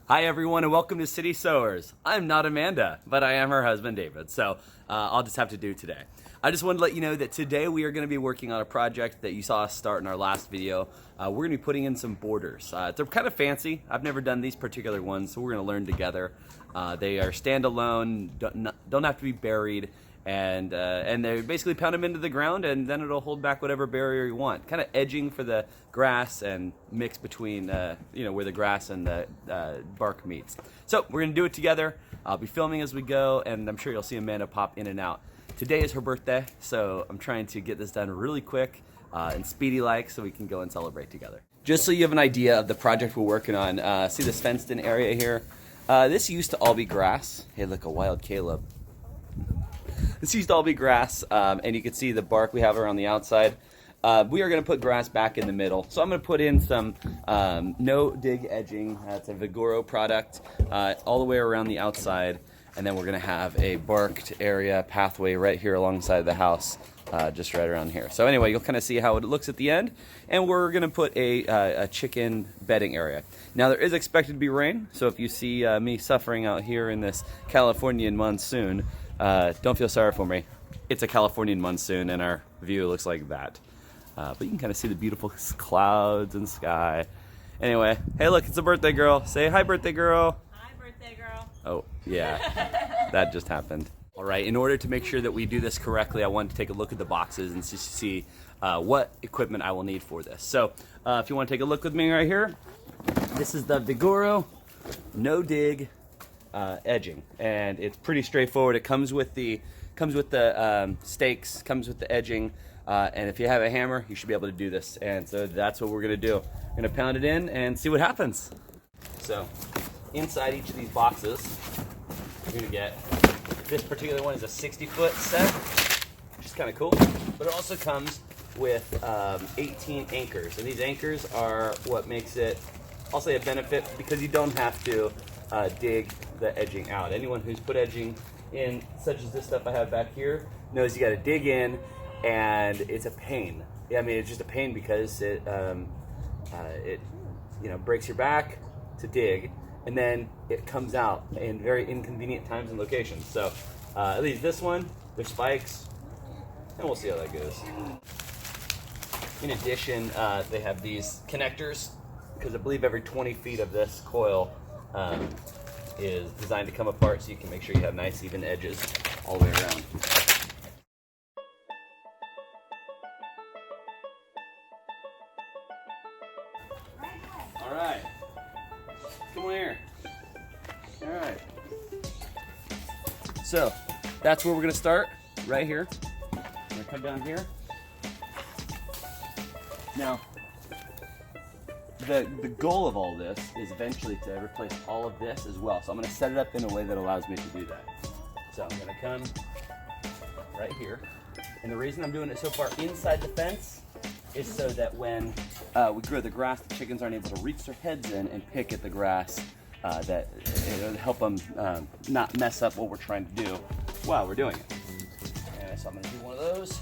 Hi everyone and welcome to City Sewers. I'm not Amanda, but I am her husband David, so I'll just have to do today. I just wanted to let you know that today we are going to be working on a project that you saw us start in our last video. We're going to be putting in some borders. They're kind of fancy. I've never done these particular ones, so we're going to learn together. They are standalone, don't have to be buried, and they basically pound them into the ground, and then it'll hold back whatever barrier you want. Kind of edging for the grass and mix between, where the grass and the bark meets. So we're gonna do it together. I'll be filming as we go, and I'm sure you'll see Amanda pop in and out. Today is her birthday, so I'm trying to get this done really quick and speedy-like so we can go and celebrate together. Just so you have an idea of the project we're working on, see this fenced-in area here? This used to all be grass. Hey, look, a wild Caleb. This used to all be grass, and you can see the bark we have around the outside. We are going to put grass back in the middle. So I'm going to put in some no-dig edging. That's a Vigoro product all the way around the outside. And then we're going to have a barked area pathway right here alongside the house, just right around here. So anyway, you'll kind of see how it looks at the end. And we're going to put a chicken bedding area. Now, there is expected to be rain. So if you see me suffering out here in this Californian monsoon, don't feel sorry for me. It's a Californian monsoon and our view looks like that. But you can kind of see the beautiful clouds and sky. Anyway, hey look, it's a birthday girl. Say hi, birthday girl. Hi, birthday girl. Oh, yeah, that just happened. All right, in order to make sure that we do this correctly, I wanted to take a look at the boxes and see what equipment I will need for this. So if you want to take a look with me right here, this is the Vigoro No Dig edging, and it's pretty straightforward. It comes with the stakes, comes with the edging, and if you have a hammer, you should be able to do this. And so that's what we're gonna do. We're gonna pound it in and see what happens. So inside each of these boxes, you're gonna get, this particular one is a 60-foot set, which is kind of cool, but it also comes with 18 anchors, and these anchors are what makes it, I'll say, a benefit, because you don't have to dig the edging out. Anyone who's put edging in, such as this stuff I have back here, knows you got to dig in, and it's a pain. I mean, it's just a pain because it breaks your back to dig, and then it comes out in very inconvenient times and locations. So at least this one, there's spikes, and we'll see how that goes. In addition, they have these connectors, because I believe every 20 feet of this coil is designed to come apart, so you can make sure you have nice even edges all the way around. All right, come on here. All right. So that's where we're gonna start, right here. I'm gonna come down here. Now, the goal of all this is eventually to replace all of this as well. So I'm going to set it up in a way that allows me to do that. So I'm going to come right here. And the reason I'm doing it so far inside the fence is so that when we grow the grass, the chickens aren't able to reach their heads in and pick at the grass, that it'll help them not mess up what we're trying to do while we're doing it. And so I'm going to do one of those.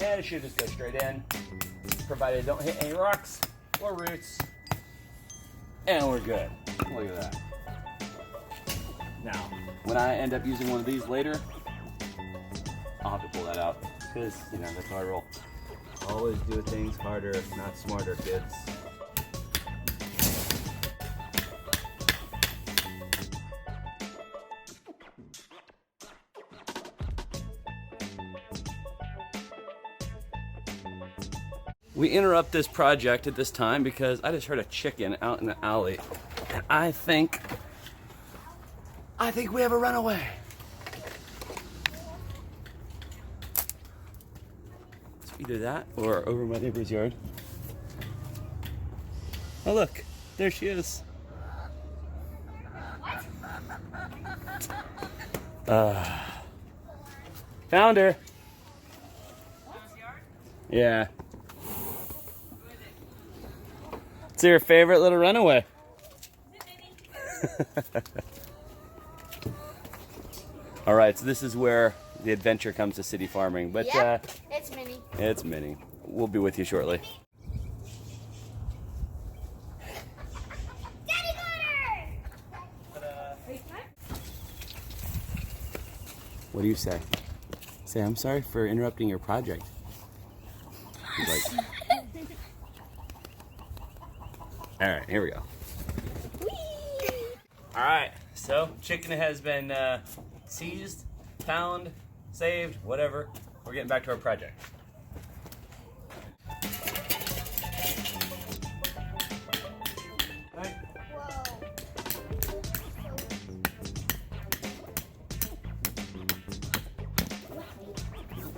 And it should just go straight in, provided it don't hit any rocks or roots. And we're good. Look at that. Now, when I end up using one of these later, I'll have to pull that out, because, that's how I roll. Always do things harder, not smarter, kids. We interrupt this project at this time because I just heard a chicken out in the alley, and I think we have a runaway. It's either that or over my neighbor's yard. Oh look, there she is. Found her. Yeah. It's your favorite little runaway. All right, so this is where the adventure comes to city farming. But yep, it's Minnie. It's Minnie. We'll be with you shortly. Daddy, What do you say? Say, I'm sorry for interrupting your project. He's like, all right, here we go. All right, so chicken has been seized, found, saved, whatever. We're getting back to our project. Right.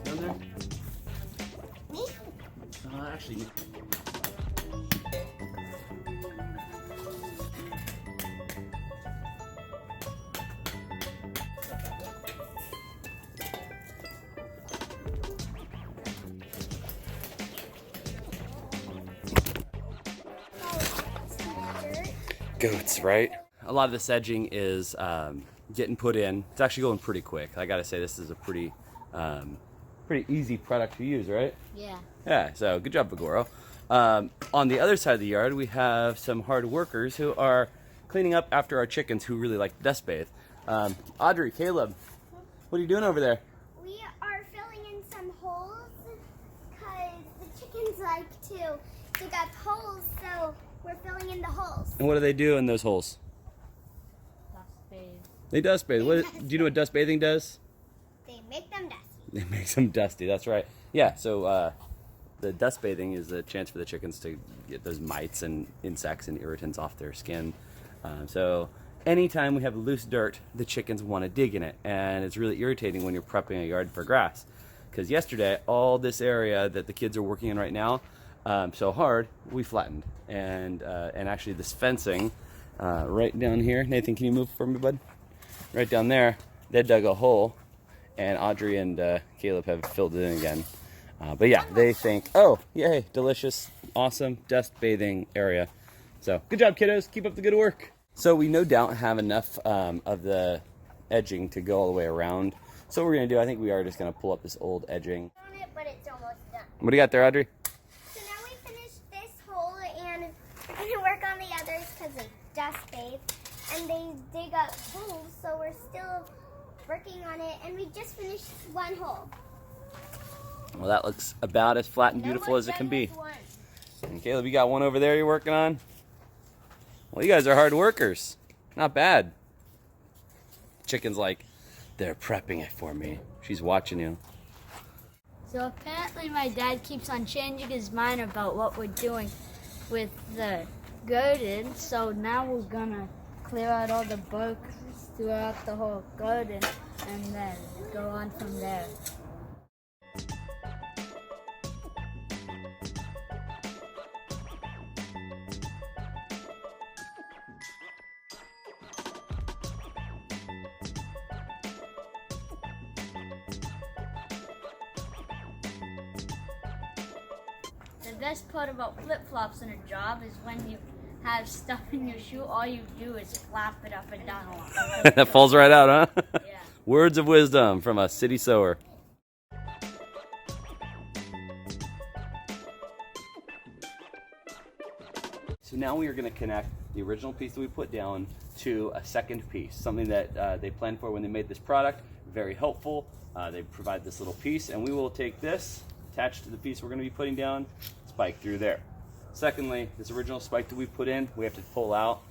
Down there? Me? Actually, me. Goats, right? A lot of this edging is getting put in. It's actually going pretty quick. I gotta say, this is a pretty easy product to use, right? Yeah. Yeah, so good job, Bagoro. On the other side of the yard, we have some hard workers who are cleaning up after our chickens who really like to dust bathe. Audrey, Caleb, what are you doing over there? We are filling in some holes because the chickens like to dig up holes, so we're filling in the holes. And what do they do in those holes? Dust bathe. They dust bathe. Do you know what dust bathing does? They make them dusty. It makes them dusty, that's right. Yeah, so the dust bathing is a chance for the chickens to get those mites and insects and irritants off their skin. So anytime we have loose dirt, the chickens want to dig in it. And it's really irritating when you're prepping a yard for grass. Because yesterday, all this area that the kids are working in right now, so hard, we flattened. And actually this fencing right down here, Nathan, can you move for me, bud? Right down there, they dug a hole, and Audrey and Caleb have filled it in again. But yeah, they think, oh, yay, delicious, awesome dust bathing area. So good job, kiddos. Keep up the good work. So we no doubt have enough of the edging to go all the way around. So what we're going to do, I think we are just going to pull up this old edging. On it, but it's almost done. What do you got there, Audrey? So now we finished this hole, and we're going to work on the others because they dust bathe. And they dig up holes, so we're still working on it. And we just finished one hole. Well, that looks about as flat and beautiful as it can be. And Caleb, you got one over there you're working on? Well, you guys are hard workers. Not bad. Chicken's like, they're prepping it for me. She's watching you. So apparently my dad keeps on changing his mind about what we're doing with the garden. So now we're gonna clear out all the bugs throughout the whole garden and then go on from there. The best part about flip-flops in a job is when you have stuff in your shoe, all you do is flap it up and down. That falls right out, huh? Yeah. Words of wisdom from a city sewer. So now we are going to connect the original piece that we put down to a second piece, something that they planned for when they made this product. Very helpful. They provide this little piece, and we will take this, attached to the piece we're going to be putting down, spike through there. Secondly, this original spike that we put in, we have to pull out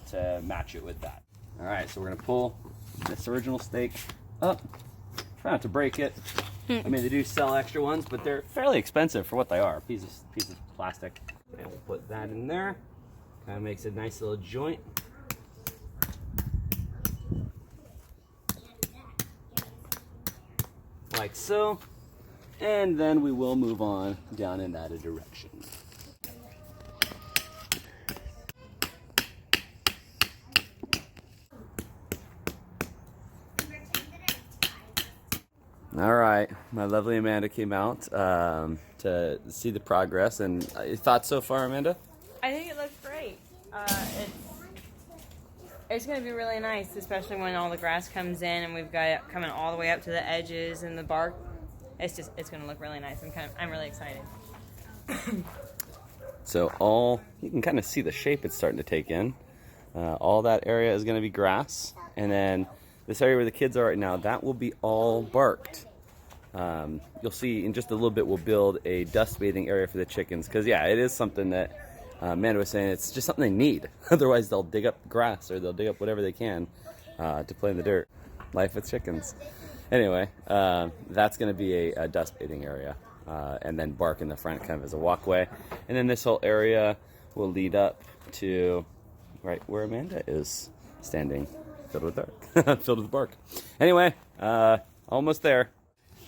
to match it with that. All right, so we're going to pull this original stake up. Try not to break it. I mean, they do sell extra ones, but they're fairly expensive for what they are. Piece of plastic. And we'll put that in there. Kind of makes a nice little joint. Like so. And then we will move on down in that direction. All right, my lovely Amanda came out to see the progress. And your thoughts so far, Amanda? I think it looks great. It's going to be really nice, especially when all the grass comes in and we've got it coming all the way up to the edges and the bark. It's going to look really nice. I'm really excited. So you can kind of see the shape it's starting to take in. All that area is going to be grass, and then this area where the kids are right now, that will be all barked. You'll see in just a little bit we'll build a dust bathing area for the chickens, because yeah, it is something that Amanda was saying, it's just something they need. Otherwise they'll dig up grass or they'll dig up whatever they can to play in the dirt. Life with chickens. Anyway, that's going to be a dust bathing area, and then bark in the front kind of as a walkway. And then this whole area will lead up to right where Amanda is standing, filled with dark, filled with bark. Anyway, almost there.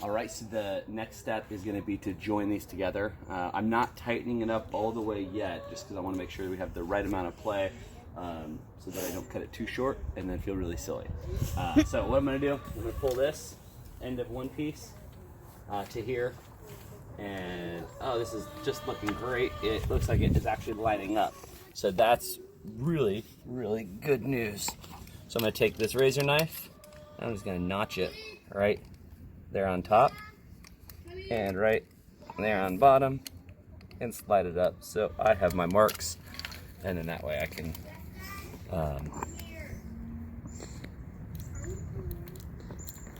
All right, so the next step is going to be to join these together. I'm not tightening it up all the way yet, just because I want to make sure we have the right amount of play, so that I don't cut it too short and then feel really silly. So what I'm going to do, I'm going to pull this end of one piece to here, and oh, this is just looking great. It looks like it is actually lining up. So that's really, really good news. So I'm going to take this razor knife, and I'm just going to notch it right there on top and right there on bottom and slide it up so I have my marks, and then that way I can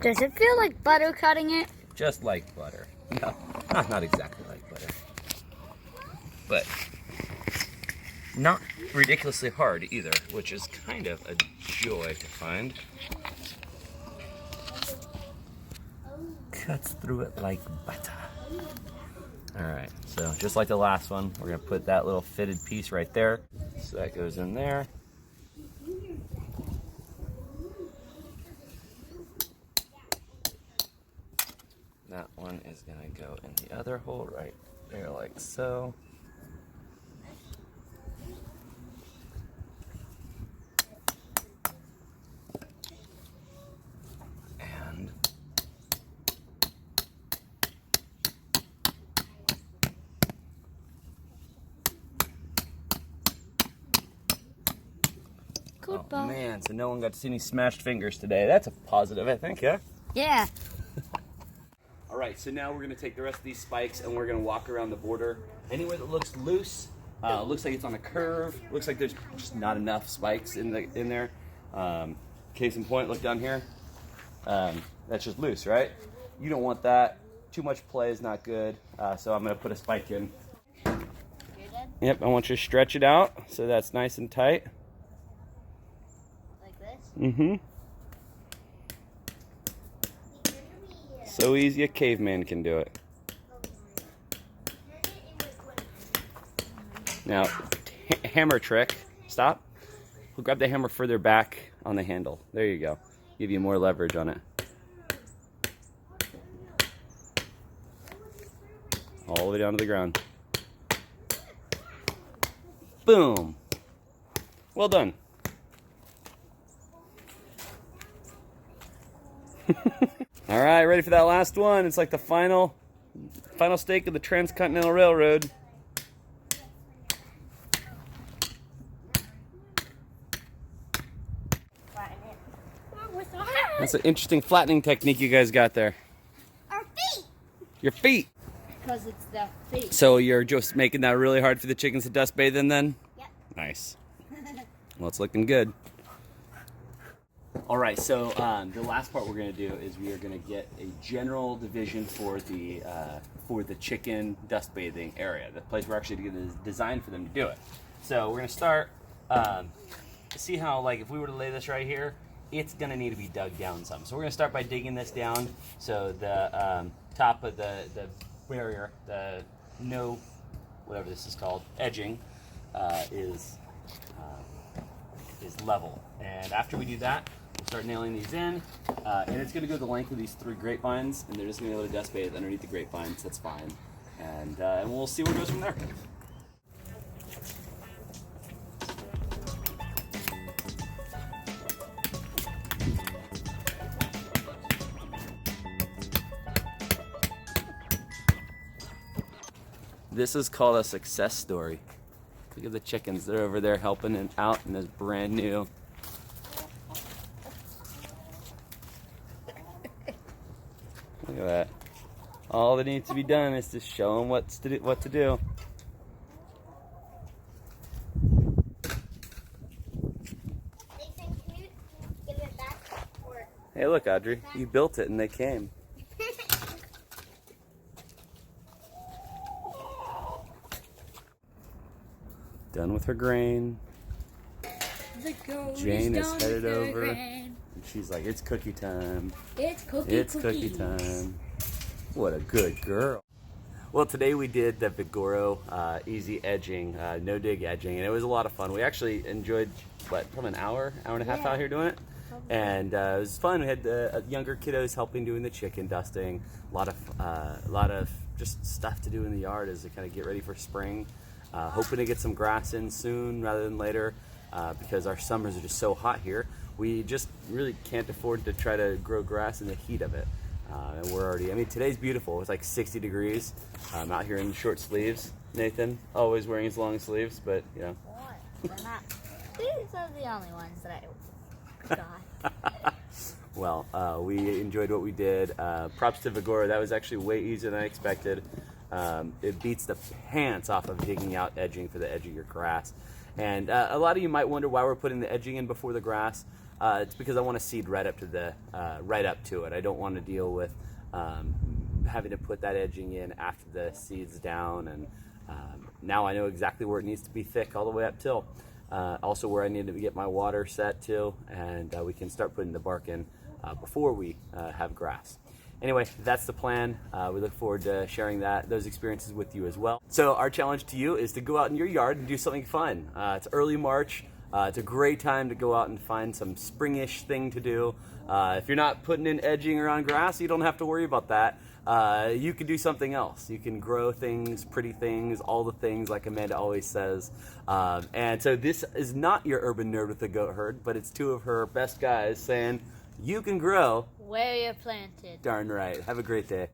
Does it feel like butter cutting it? just like butter. No, not exactly like butter, but not ridiculously hard either, which is kind of a joy to find. Cuts through it like butter. Alright, so just like the last one, we're going to put that little fitted piece right there. So that goes in there. That one is going to go in the other hole right there like so. Oh man, so no one got to see any smashed fingers today. That's a positive, I think, yeah? Yeah. All right, so now we're gonna take the rest of these spikes and we're gonna walk around the border. Anywhere that looks loose, looks like it's on a curve, looks like there's just not enough spikes in there. Case in point, look down here. That's just loose, right? You don't want that. Too much play is not good, so I'm gonna put a spike in. Yep, I want you to stretch it out so that's nice and tight. Mm-hmm. So easy a caveman can do it. Now, hammer trick. Stop. We'll grab the hammer further back on the handle. There you go. Give you more leverage on it. All the way down to the ground. Boom. Well done. All right, ready for that last one? It's like the final stake of the Transcontinental Railroad. That's an interesting flattening technique you guys got there. Our feet. Your feet. Because it's the feet. So you're just making that really hard for the chickens to dust bathe in then? Yep. Nice. Well, it's looking good. All right, so the last part we're going to do is we are going to get a general division for the chicken dust bathing area, the place we're actually going to design for them to do it. So we're going to start, see how, like, if we were to lay this right here, it's going to need to be dug down some. So we're going to start by digging this down so the top of the barrier, the whatever this is called, edging, is level. And after we do that, we'll start nailing these in, and it's going to go the length of these 3 grapevines, and they're just going to be able to dust bathe underneath the grapevines. That's fine, and we'll see where it goes from there. This is called a success story. Look at the chickens. They're over there helping it out in this brand new. Look at that. All that needs to be done is to show them what to do. Nathan, can you give it back? Or Hey, look, Audrey, you built it and they came. Done with her grain. Jane is headed over. And she's like, it's cookie time. It's cookie time. What a good girl. Well, today we did the Vigoro easy edging, no dig edging, and it was a lot of fun. We actually enjoyed, probably an hour and a half out here doing it. And it was fun. We had younger kiddos helping doing the chicken dusting. A lot of just stuff to do in the yard as they kind of get ready for spring. Hoping to get some grass in soon rather than later because our summers are just so hot here. We just really can't afford to try to grow grass in the heat of it. And we're already, today's beautiful. It's like 60 degrees. I'm out here in short sleeves. Nathan, always wearing his long sleeves, but you know. They're not. These are the only ones that I got. Well, we enjoyed what we did. Props to Vigoro. That was actually way easier than I expected. It beats the pants off of digging out edging for the edge of your grass. And a lot of you might wonder why we're putting the edging in before the grass. It's because I want to seed right up to it. I don't want to deal with having to put that edging in after the seed's down. And now I know exactly where it needs to be thick all the way up till. Also where I need to get my water set to, and we can start putting the bark in before we have grass. Anyway, that's the plan. We look forward to sharing those experiences with you as well. So our challenge to you is to go out in your yard and do something fun. It's early March. It's a great time to go out and find some springish thing to do. If you're not putting in edging around grass, you don't have to worry about that. You can do something else. You can grow things, pretty things, all the things like Amanda always says. And so this is not your urban nerd with the goat herd, but it's two of her best guys saying, you can grow Where you're planted. Darn right. Have a great day.